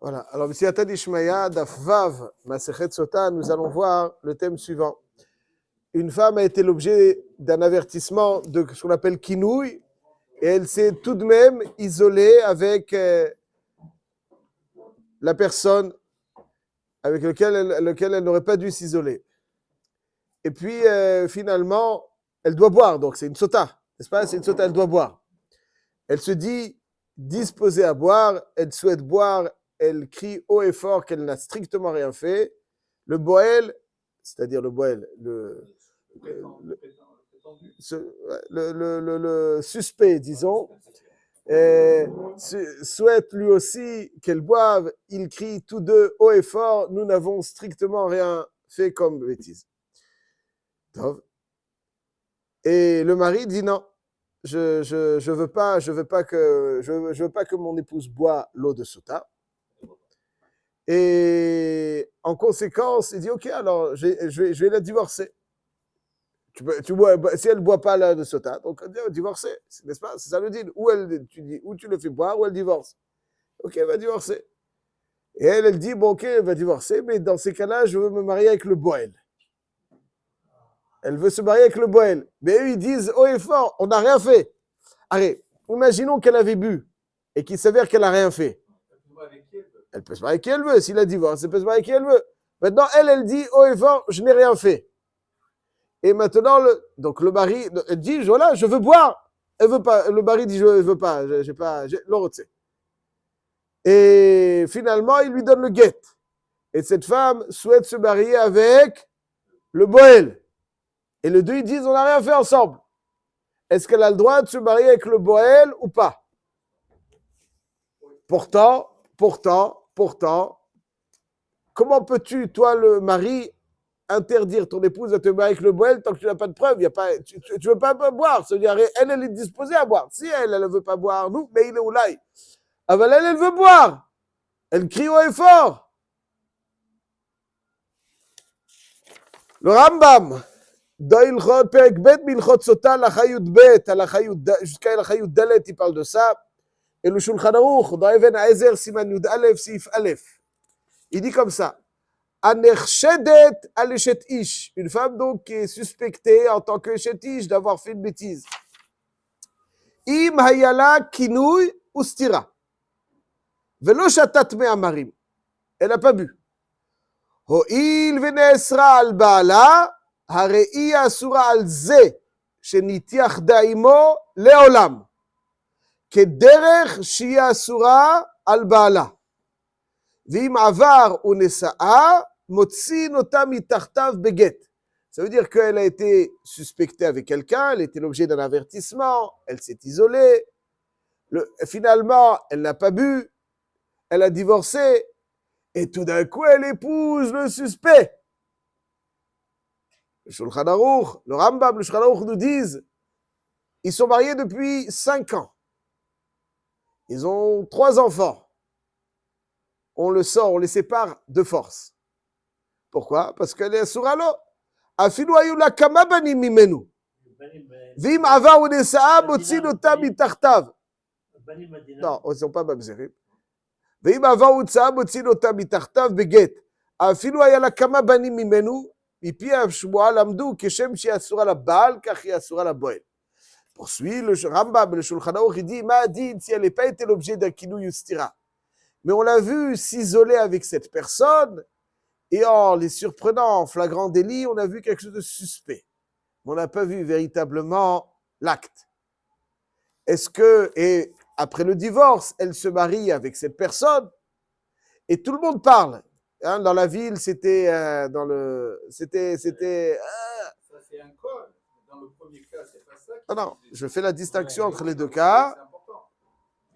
Voilà. Alors, B'siyata d'Ishmaya, Daf Vav, Masechet Sota, nous allons voir le thème suivant. Une femme a été l'objet d'un avertissement de ce qu'on appelle kinouï, et elle s'est tout de même isolée avec la personne avec lequel elle n'aurait pas dû s'isoler. Et puis, finalement, elle doit boire, donc c'est une sota, n'est-ce pas? C'est une sota, elle doit boire. Elle se dit disposée à boire, elle souhaite boire, elle crie haut et fort qu'elle n'a strictement rien fait. Le boël, c'est-à-dire le boël, le suspect, disons, souhaite lui aussi qu'elle boive. Ils crient tous deux haut et fort, nous n'avons strictement rien fait comme bêtise. Et le mari dit non, je veux pas que mon épouse boit l'eau de sota. Et en conséquence, il dit ok, alors je vais la divorcer. Si elle ne boit pas l'eau de sota, donc divorcer, n'est-ce pas? C'est ça le deal. Ou tu le fais boire, ou elle divorce. Ok, elle va divorcer. Et elle dit bon ok, elle va divorcer, mais dans ces cas-là, je veux me marier avec le boël. Elle veut se marier avec le boël. Mais eux, ils disent haut et fort, on n'a rien fait. Allez, imaginons qu'elle avait bu et qu'il s'avère qu'elle n'a rien fait. Elle peut se marier avec qui elle veut. S'il a divorce, elle peut se marier avec qui elle veut. Maintenant, elle dit haut et fort, je n'ai rien fait. Et maintenant, donc le mari elle dit, voilà, je veux boire. Elle veut pas. Le mari dit, je veux pas, j'ai pas, l'orotsé. Et finalement, il lui donne le guet. Et cette femme souhaite se marier avec le boël. Et les deux, ils disent, on n'a rien fait ensemble. Est-ce qu'elle a le droit de se marier avec le boël ou pas? Pourtant, comment peux-tu, toi, le mari, interdire ton épouse de te marier avec le boël tant que tu n'as pas de preuve? Tu ne veux pas boire. C'est-à-dire, elle est disposée à boire. Si elle ne veut pas boire, nous, mais il est oulaï. Ah ben elle veut boire. Elle crie haut et fort. Le Rambam, d'Ilchot Perek Bet, Milchot Sota, l'Achayut Bet, jusqu'à l'Achayut Dalet, il parle de ça. Et le Shulchan Aruch, dans Even Haezer, Siman Yud Aleph, Sif Aleph, il dit comme ça. Anerchedet Aleshet Ish, une femme donc qui est suspectée en tant que Eshet Ish d'avoir fait une bêtise. Im Hayala Kinouy Ustira. Velo Shatat Me Amarim. Elle n'a pas bu. Ho'il Venesra al Baala, Harei Asura al Ze, Shenitiach Daimo Leolam. כדרך שהיא אסורה על בעלה. ואם עבר ונשאה, מוצין אותה מתחתיו בגט. Ça veut dire qu'elle a été suspectée avec quelqu'un, elle était l'objet d'un avertissement, elle s'est isolée, finalement, elle n'a pas bu, elle a divorcé, et tout d'un coup, elle épouse le suspect. Le Shulchan Aruch, le Rambam, le Shulchan Aruch nous disent, ils sont mariés depuis 5 ans. Ils ont 3 enfants. On le sort, on les sépare de force. Pourquoi? Parce qu'elle est sur l'eau. Afilu ayu la kama banim mimenu. Vim ava ou nesaa motzin ota mitachtav. Non, ils ne sont pas mamzerim. Vim ava ou nesaa motzin ota mitachtav beget. Afilu aya la kama banim mimenu. Mipi ashmoa lamdu keshem shi asura la baal kach asura la boel. Poursuit le Rambam, le Shulchan Aruch, il dit, Ma'adid, si elle n'a pas été l'objet d'un kinouï ustira. Mais on l'a vu s'isoler avec cette personne, et en les surprenant en flagrant délit, on a vu quelque chose de suspect. Mais on n'a pas vu véritablement l'acte. Est-ce que, et après le divorce, elle se marie avec cette personne, et tout le monde parle. Hein, dans la ville, c'était, Ça, c'est un col. Dans le premier cas, c'est pas ça. Non, je fais la distinction entre les deux cas.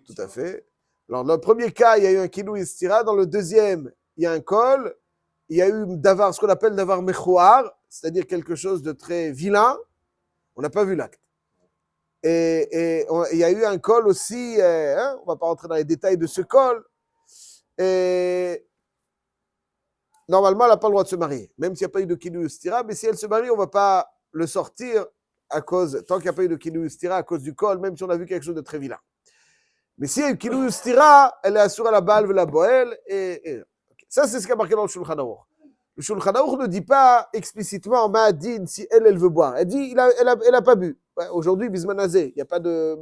Tout à fait. Alors, dans le premier cas, il y a eu un kinouï istira. Dans le deuxième, il y a un col. Il y a eu davar, ce qu'on appelle davar mechouar, c'est-à-dire quelque chose de très vilain. On n'a pas vu l'acte. Et il y a eu un col aussi, on ne va pas rentrer dans les détails de ce col. Et normalement, elle n'a pas le droit de se marier, même s'il n'y a pas eu de kinouï istira. Mais si elle se marie, on ne va pas le sortir à cause, tant qu'il n'y a pas eu de kinouï istira, à cause du col, même si on a vu quelque chose de très vilain. Mais si elle kinouy stira, elle est assurée à la baal et la boel. Okay. Ça, c'est ce qui est marqué dans le Shulchan Aruch. Le Shulchan Aruch ne dit pas explicitement Ma'adin si elle veut boire. Elle dit elle a pas bu. Ouais, aujourd'hui, Bismanazé, il n'y a pas de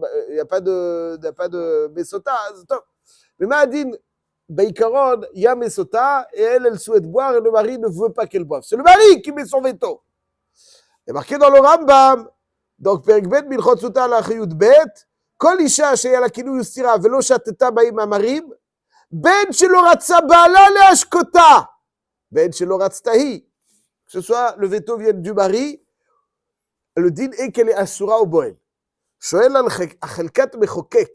Mesota. Mais Ma'adin, Baïkaron, il y a Mesota, et elle souhaite boire, et le mari ne veut pas qu'elle boive. C'est le mari qui met son veto. C'est marqué dans le Rambam. Donc, Perek Bet, Milchot Suta la Chiyut Bet, כל אישה שהיה לה כינוי וסתירה ולא שתתה בהם המרים, בין שלא רצה בעלה להשקותה, בין שלא רצתה היא. Que ce soit le veto vienne du mari, le din est qu'elle est asura au boel. שואל על החלקת מחוקק,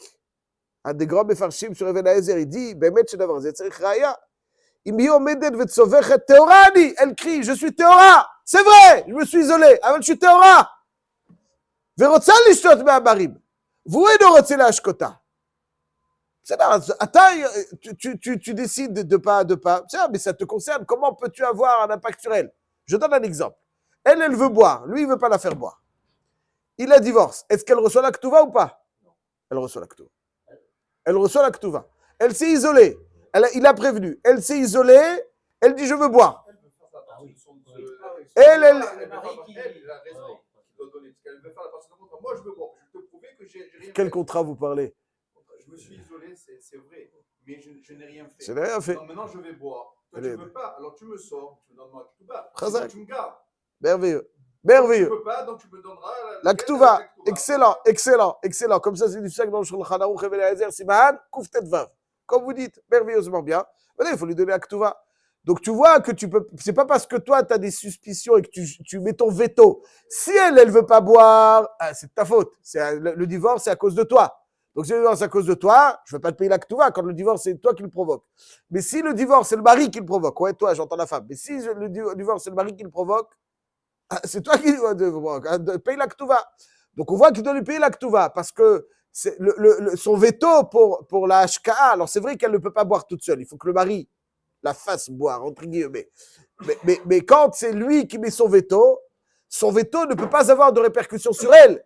un des grands מפרשים sur אבן העזר, il dit, באמת שדבר זה צריך ראיה. אם היא עומדת וצווחת, טהורה אני, elle crie, je suis טהורה, c'est vrai, je me suis isolé, אבל je suis טהורה. ורוצה לשתות מהמרים. Vous et de retirer la shkota. Tu décides de pas. Mais ça te concerne. Comment peux-tu avoir un impact sur elle? Je donne un exemple. Elle veut boire. Lui, il veut pas la faire boire. Il la divorce. Est-ce qu'elle reçoit la ktuva ou pas? Elle reçoit la ktuva. Elle reçoit la ktuva. Elle s'est isolée. Il a prévenu. Elle s'est isolée. Elle dit je veux boire. Elle a raison. Elle veut faire la partie de contrat. Moi, je veux boire. Je peux prouver que j'ai rien fait. Quel contrat vous parlez? Je me suis isolé, c'est vrai, mais je n'ai rien fait. Je n'ai rien fait. Donc maintenant, je vais boire. Toi, tu ne veux pas, alors tu me sors, tu me donnes ma ketouba. Tu me gardes. Merveilleux. Merveilleux. Tu ne peux pas, donc tu me donneras la ketouba. Excellent, excellent, excellent. Comme ça, c'est du sac dans le Shulchan Aruch, Evel Haezer, Siman, Kouftet Vav. Comme vous dites, merveilleusement bien. Voilà, il faut lui donner la ketouba. Donc tu vois que tu peux, c'est pas parce que toi tu as des suspicions et que tu mets ton veto. Si elle veut pas boire, c'est de ta faute. Le divorce, c'est à cause de toi. Donc si le divorce c'est à cause de toi, je ne vais pas te payer la ketouva quand le divorce c'est toi qui le provoque. Mais si le divorce c'est le mari qui le provoque, ouais toi j'entends la femme. Mais si le divorce c'est le mari qui le provoque, c'est toi qui dois payer la ketouva. Donc on voit qu'il doit lui payer la ketouva parce que c'est son veto pour la HKA. Alors c'est vrai qu'elle ne peut pas boire toute seule. Il faut que le mari la fasse boire, entre guillemets. Mais quand c'est lui qui met son veto ne peut pas avoir de répercussions sur elle.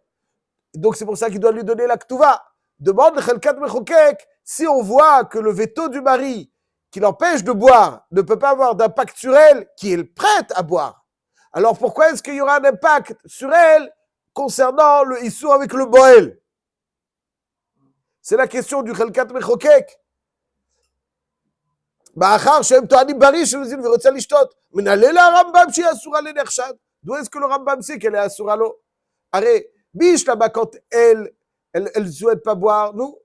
Donc c'est pour ça qu'il doit lui donner la ketouva. Demande le Chelkat Mechokek, si on voit que le veto du mari qui l'empêche de boire ne peut pas avoir d'impact sur elle, qui est prête à boire. Alors pourquoi est-ce qu'il y aura un impact sur elle concernant le Issour avec le Boel? C'est la question du Chelkat Mechokek. מאחר שהם טוענים בריא של נזין ורוצה לשתות, מנהלה לרמב"ם שהיא אסורה לנחשד. D'où est-ce que le Rambam sait qu'elle est asura lo? Arrête, biche là-bas quand elle souhaite pas boire, nous,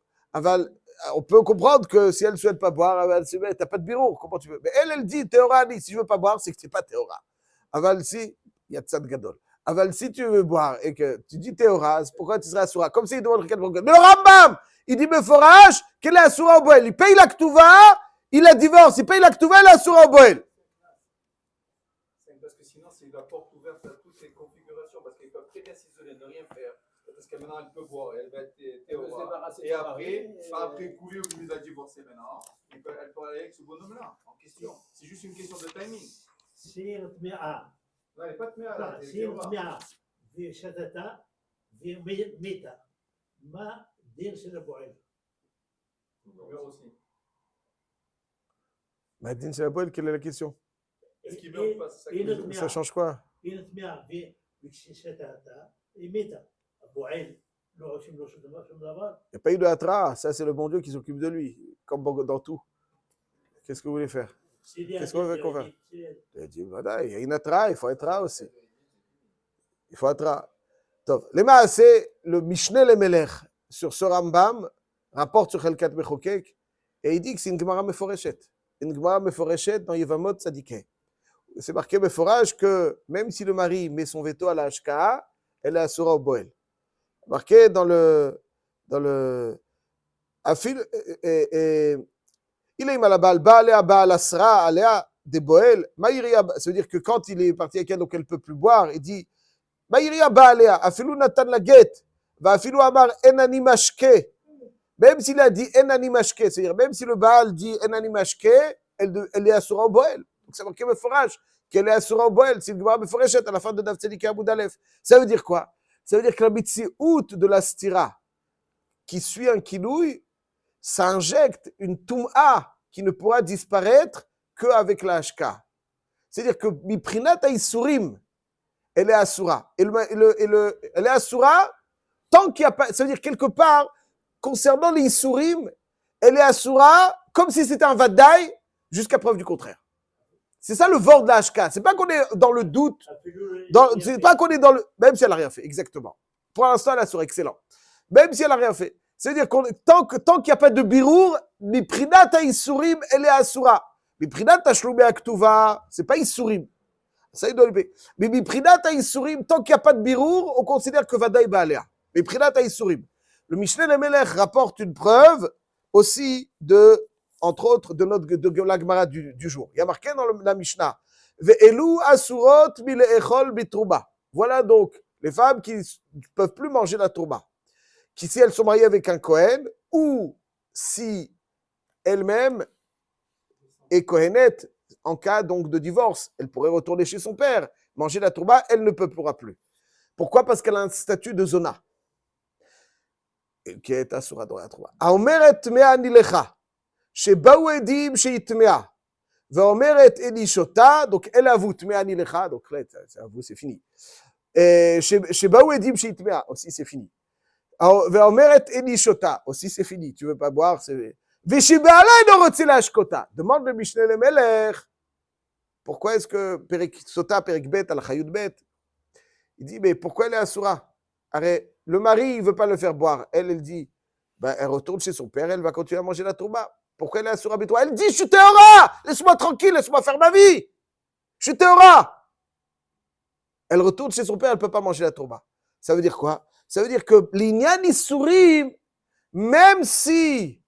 on peut comprendre que si elle souhaite pas boire, t'as pas de bureau, comment tu veux? Mais elle dit Théora, si je veux pas boire, c'est que c'est pas Théora. Aval si, il y a tzad gadol. Aval si tu veux boire et que tu dis Théora, pourquoi tu seras asura? Comme ça il demande quelqu'un. Mais le Rambam, il dit Meforach qu'elle est asura au boel. Il paye la ketouva. Il a divorce, il paye la ketouva, il a asura au boel. Parce que sinon, c'est la porte ouverte à toutes les configurations, parce qu'ils peuvent très bien s'isoler, ne rien faire. Parce que maintenant, elle peut boire, elle va être théora. Et après couler où il nous a divorcé maintenant, elle peut aller avec ce bonhomme-là, en question. C'est juste une question de timing. Si elle te met à. Non, elle n'est pas te met à là. Si elle te met à. Vie chatata, vie meta. Ma dire c'est le boel. Aussi. Madine, c'est la boel, quelle est la question? Est-ce qu'il veut ou pas? Ça change quoi? Il te met à vie chatata, et meta. Boel. Il n'y a pas eu de hatra, ça c'est le bon Dieu qui s'occupe de lui, comme dans tout. Qu'est-ce que vous voulez faire? Qu'est-ce qu'on veut qu'on fasse? Il dit, voilà, il y a une hatra, il faut hatra aussi. Il faut hatra. Les c'est le Mishneh le Melech sur ce Rambam, rapporte sur Chelkat Mechokek, et il dit que c'est une Gemara Meforeshet. Une Gemara Meforeshet dans Yevamot Tzadikeh. C'est marqué Meforage que même si le mari met son veto à la HKA, elle est asura au Boel. Marqué dans le Afil, il est mal à Baal, Baal Asra, Aléa, des Boel, Maïria, ça veut dire que quand il est parti avec elle, donc elle ne peut plus boire, il dit Maïria Baaléa, Afilu Natan la Get, va Afilu Amar Enani Mashke, même s'il a dit Enani Mashke, c'est-à-dire même si le Baal dit Enani Mashke, elle est asura au Boel. Donc c'est marqué Meforage qu'elle est asura au Boel, c'est une Gemara Meforeshet à la fin de Daf Tzedikeh Amud Aleph. Ça veut dire quoi? Ça veut dire que la mitziut de la stira qui suit un kinouï, ça injecte une toum'a qui ne pourra disparaître qu'avec la hashka. C'est-à-dire que miprinat haïsurim, elle est asura. Elle est asura tant qu'il n'y a pas. Ça veut dire quelque part, concernant les isurim, elle est asura comme si c'était un vadaï jusqu'à preuve du contraire. C'est ça le vort de la hashka. C'est pas qu'on est dans le doute. C'est pas qu'on est dans le. Même si elle n'a rien fait, exactement. Pour l'instant, elle est asura, excellent. Même si elle n'a rien fait. C'est-à-dire que tant qu'il n'y a pas de birour, miprinat haïsurim, elle est asura. Miprinat tashloumé aktuva, c'est pas isurim. Ça, il doit le payer. Mais miprinat haïsurim, tant qu'il n'y a pas de birour, on considère que vadaï ba'alea. Miprinat haïsurim. Le Mishneh Lemelech rapporte une preuve aussi de, entre autres, de la Gemara du jour. Il y a marqué dans la Mishnah, Ve'elu asurot mile'echol bitrouba. Voilà donc les femmes qui ne peuvent plus manger la trouba. Qui, si elles sont mariées avec un Kohen, ou si elles-mêmes est Kohenet, en cas donc de divorce, elle pourrait retourner chez son père, manger la trouba, elle ne pourra plus. Pourquoi? Parce qu'elle a un statut de zona. qui est asura dans la trouba. האומרת טמאה אני לך, שבאו עדים שהיא טמאה, ואומרת איני שותה, donc elle avoue טמאה אני לך, donc là, c'est fini. שבאו עדים שהיא טמאה, aussi c'est fini. ואומרת איני שותה, aussi c'est fini, tu veux pas boire, c'est... ושבעלה אינו רוצה להשקותה, demande le משנה למלך, pourquoi est-ce que פרק סוטה, פרק ב' על החיות ב', il dit, mais pourquoi elle est asura? Le mari, il ne veut pas le faire boire. Elle dit, ben, elle retourne chez son père, elle va continuer à manger la trouba. Pourquoi elle est asura bitoua? Elle dit, je suis théora, laisse-moi tranquille, laisse-moi faire ma vie. Je suis théora. Elle retourne chez son père, elle ne peut pas manger la trouba. Ça veut dire quoi? Ça veut dire que l'inyan isurim, même si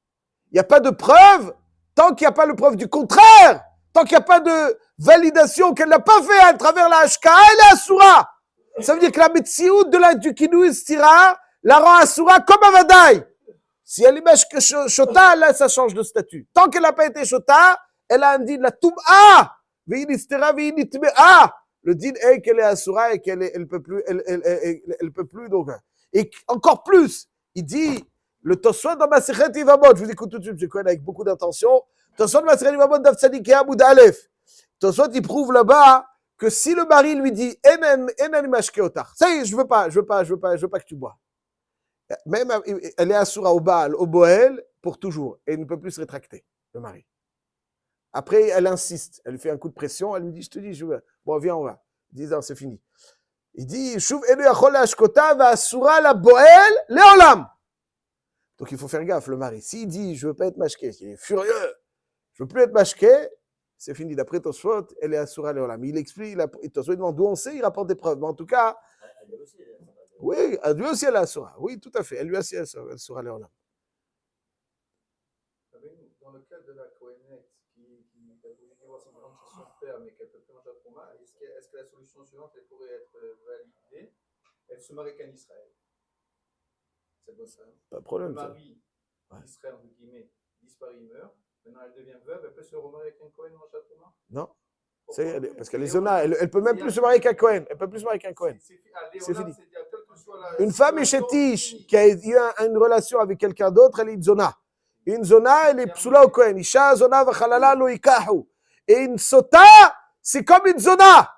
il n'y a pas de preuve, tant qu'il n'y a pas de preuve du contraire, tant qu'il n'y a pas de validation qu'elle n'a pas fait à travers la hashka, elle est asura. Ça veut dire que la metsiout du kinouï stira la rend asura comme un vadaï. Si elle est shota, là, ça change de statut. Tant qu'elle n'a pas été shota, elle a un din la tum'a. Ve'ini stira, ve'ini tme'a. Le din est qu'elle est asura et qu'elle peut plus, elle peut plus, donc. Et encore plus, il dit, le Tosfot dans Masechet Yevamot, je vous écoute tout de suite, je connais avec beaucoup d'intention. Tosfot dans Masechet Yevamot, Daf Tzadik et Amoud Aleph. Tosfot, il prouve là-bas que si le mari lui dit Enan mashke otar, ça y est, je veux pas que tu bois. Même elle est asura au Baal, au Boel, pour toujours, et elle ne peut plus se rétracter, le mari. Après, elle insiste, elle lui fait un coup de pression, elle lui dit, je te dis, je veux. Bon, viens, on va. Il dit, non, c'est fini. Il dit, Shuv elu yachol hashkota va asura la Boel leolam. Donc il faut faire gaffe, le mari. S'il dit, je veux pas être mashke, il est furieux, je veux plus être mashke, c'est fini. D'après Tosfot, elle est asura leolam. Il explique, Tosfot demande d'où on sait, il rapporte des preuves. Mais en tout cas, oui, lui aussi elle est asura. Oui, tout à fait. Elle lui aussi elle est asura leolam. Dans le cas de la Kohenet qui a voulu divorcer chez son père, mais qu'elle peut plus manger la trauma, est-ce que la solution suivante elle pourrait être validée? Elle se marie qu'en Israël. C'est bon ça. Pas de problème. Le mari d'Israël, entre guillemets, disparaît, il meurt. Maintenant, elle devient veuve, elle peut se remarier avec un Kohen dans la trauma? Non. Parce qu'elle est zona, elle peut même plus se marier qu'un Kohen. Elle peut plus se marier qu'un Kohen. C'est fini. Une femme échétiche qui a eu une relation avec quelqu'un d'autre, elle est une zona. Une zona, elle est psoula au Kohen. Isha zona v'chalala lo ikahu. Et une sota, c'est comme une zona.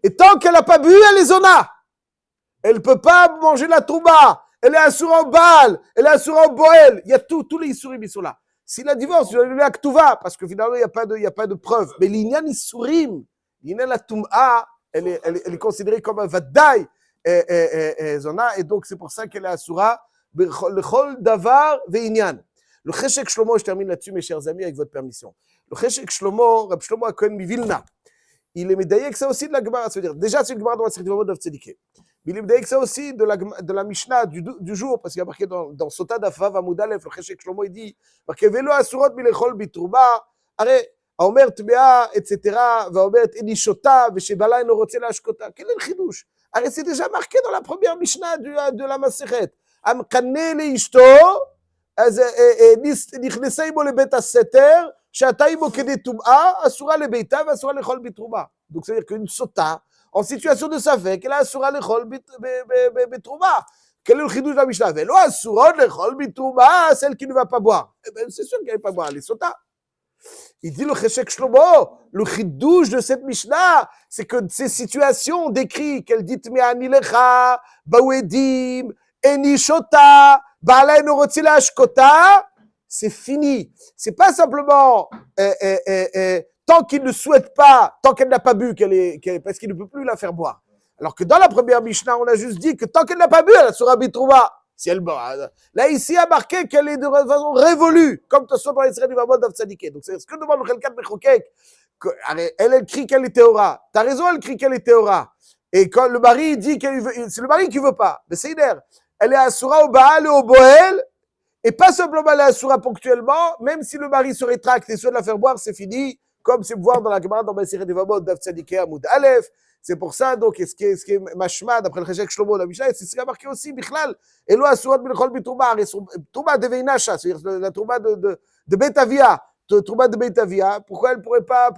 Et tant qu'elle n'a pas bu, elle est zona. Elle ne peut pas manger la trouba. Elle est assurée au Baal. Elle est assurée au Boel. Il y a tous les isurim, ils sont là. Si la divorce, je vais lui aktuva, parce que finalement, il n'y a pas de preuve. Mais l'inyan isurim, l'inyan la tum'a, elle est considérée comme un vadaï zona. Et donc, c'est pour ça qu'elle est assurée. Le chol davar ve'inyan. Le cheshek Shlomo, je termine là-dessus, mes chers amis, avec votre permission. Le cheshek Shlomo, Rab Shlomo HaKohen Mivilna, il est médaillé que ça aussi de la Gemara, ça veut dire, déjà c'est une Gemara dans la Masechet Yevamot Daf Tzedike. Mais il est médaillé que ça aussi de la Mishnah du jour, parce qu'il y a marqué dans Sota Daf Vav Amud Aleph, le cheshek Shlomo, il dit, marqué Velo asurot milechol bitrouba, arrête, האומר טמאה, etc., והאומרת איני שותה, ושבעלה אינו רוצה להשקותה. quel est le חידוש? הרי c'est déjà marqué dans la première Mishnah de la Masechet. המקנא לאשתו, אז נכנסה עמו לבית הסתר, שעתה עמו כדי טומאה, אסורה לביתה ואסורה לאכול בתרומה. Donc c'est-à-dire qu'une sota, en situation de safek, elle a asura לאכול בתרומה. Quel est le chidouche de la Mishnah? Velo asurot lechol bitouma, celle qui ne va pas boire. Eh ben, c'est sûr qu'elle ne va pas boire, elle est sota. Il dit le Cheshek Shlomo, le chidouche de cette Mishnah, c'est que ces situations décrites, qu'elle dit Me'ani lecha, Bawedim, Eni shota, Ba'alai norotzi la'ashkota, c'est fini. C'est pas simplement tant qu'il ne souhaite pas, tant qu'elle n'a pas bu, parce qu'il ne peut plus la faire boire. Alors que dans la première Mishnah, on a juste dit que tant qu'elle n'a pas bu, elle sera bitrouva. Si elle boit. Là, ici, il y a marqué qu'elle est de façon révolue, comme tu soit dans les du Vavod d'Avtzadike. Donc, c'est ce que demande le Chelkat Mechokek. Elle crie qu'elle est théora. T'as raison, elle crie qu'elle est théora. Et quand le mari dit qu'elle veut, c'est le mari qui veut pas. Mais c'est idéal. Elle est asura au Baal et au Boel. Et pas simplement elle est asura ponctuellement, même si le mari se rétracte et souhaite la faire boire, c'est fini. Comme c'est voir dans la Gemara, dans Maseret Vavod d'Avtzadike Amoud Aleph. C'est pour ça, donc, ce qui est mashma, d'après le Cheshek Shlomo, la Mishnah, c'est ce qui a marqué aussi, Bichlal, Elo Asurat Bilchol Bitouma, Touma de Veinasha, c'est-à-dire la Touma de Betavia, Touma de Betavia, pourquoi elle pourrait pas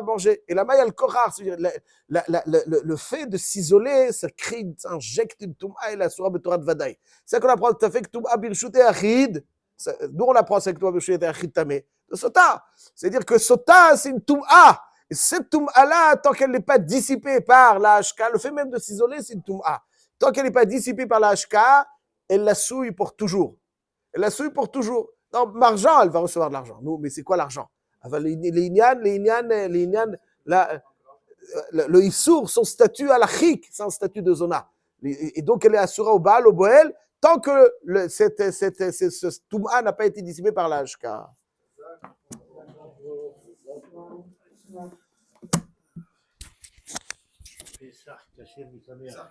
manger? Et là-bas, il y a le Kohar, c'est-à-dire le fait de s'isoler, ça crée, ça injecte une Touma et la Surah Betorat Vadaï. C'est ça qu'on apprend tout à fait que Touma Birshut et Achid, nous on apprend ça que Touma Birshut et Achid Tamé, de Sota. C'est-à-dire que Sota, c'est une Touma. Et cette Touma-là, tant qu'elle n'est pas dissipée par la HK, le fait même de s'isoler, c'est une Touma. Tant qu'elle n'est pas dissipée par la HK, elle la souille pour toujours. Elle la souille pour toujours. Non, l'argent, elle va recevoir de l'argent. Non, mais c'est quoi l'argent? Le Issour, son statut à la chik, c'est un statut de zona. Et donc, elle est assurée au Baal, au Boel, tant que ce Touma n'a pas été dissipé par la HK. Pesach, Kasher, Misamer. Ça,